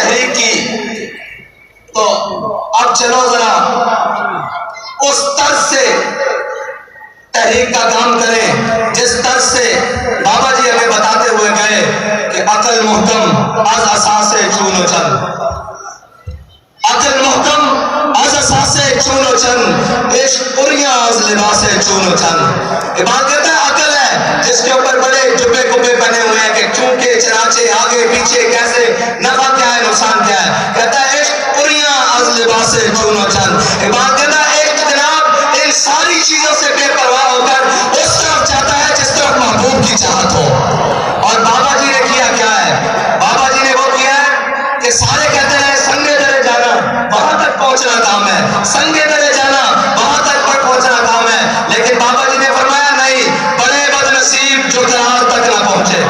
تحریک کی، تو اب چلو ذرا اس طرز سے تحریک کا کام کریں جس طرز سے بابا جی ہمیں بتاتے ہوئے گئے کہ عقل محکم از اساس چون و چند، عقل محکم از اساس چون و چند، عشق عریاں از لباس چون و چند۔ یہ بات کہتا ہے عقل ہے جس کے اوپر بڑے جبے کبے بنے ہوئے ہیں کہ چونکہ چنانچہ آگے پیچھے کیسے، نفع کیا ہے نقصان کیا ہے۔ کہتا ہے عشق عریاں از لباس چون و چند۔ یہ بات کہتا ہے عشق جناب ان ساری چیزوں سے بے پرواہ ہو کر اس طرف جاتا ہے جس طرف محبوب کی چاہت ہو۔ اور بابا جی نے کیا کیا ہے؟ بابا جی نے وہ کیا ہے کہ سارے کہتے ہیں سنگے درے جانا وہاں تک پہنچنا کام ہے، سنگے درے جانا وہاں تک پہنچنا کام ہے، لیکن بابا جی نے فرمایا نہیں، بڑے بد نصیب جو قرار تک نہ پہنچے،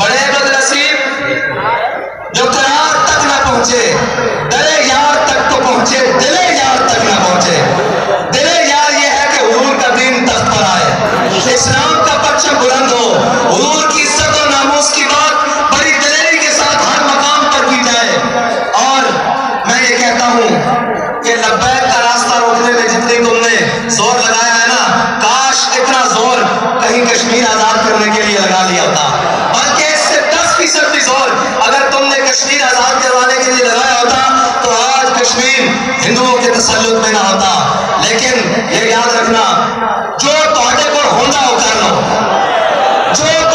بڑے بد نصیب جو قرار تک نہ پہنچے، دلے یار تک تو پہنچے، دلے یار تک نہ پہنچے۔ دلے یار یہ ہے کہ حضور کا دین تخت پر آئے، اسلام کا پرچم بلند ہو، حضور کی عزت و ناموس کی بات بڑی دلیری کے ساتھ ہر مقام پر کی جائے۔ اور میں یہ کہتا ہوں کہ لبیک کا راستہ روکنے میں جتنی تم نے زور لگایا ہے نا، کاش اتنا زور کہیں کشمیر آزاد کرنے کے لیے لگا لیا ہوتا، بلکہ اس سے 10% بھی زور اگر تم نے کشمیر آزاد کروانے کے لیے لگایا ہوتا تو آج کشمیر ہندوؤں کے تسلط میں نہ ہوتا۔ لیکن یہ یاد رکھنا، جو تہاڈے کو ہونا وہ کر لو، جو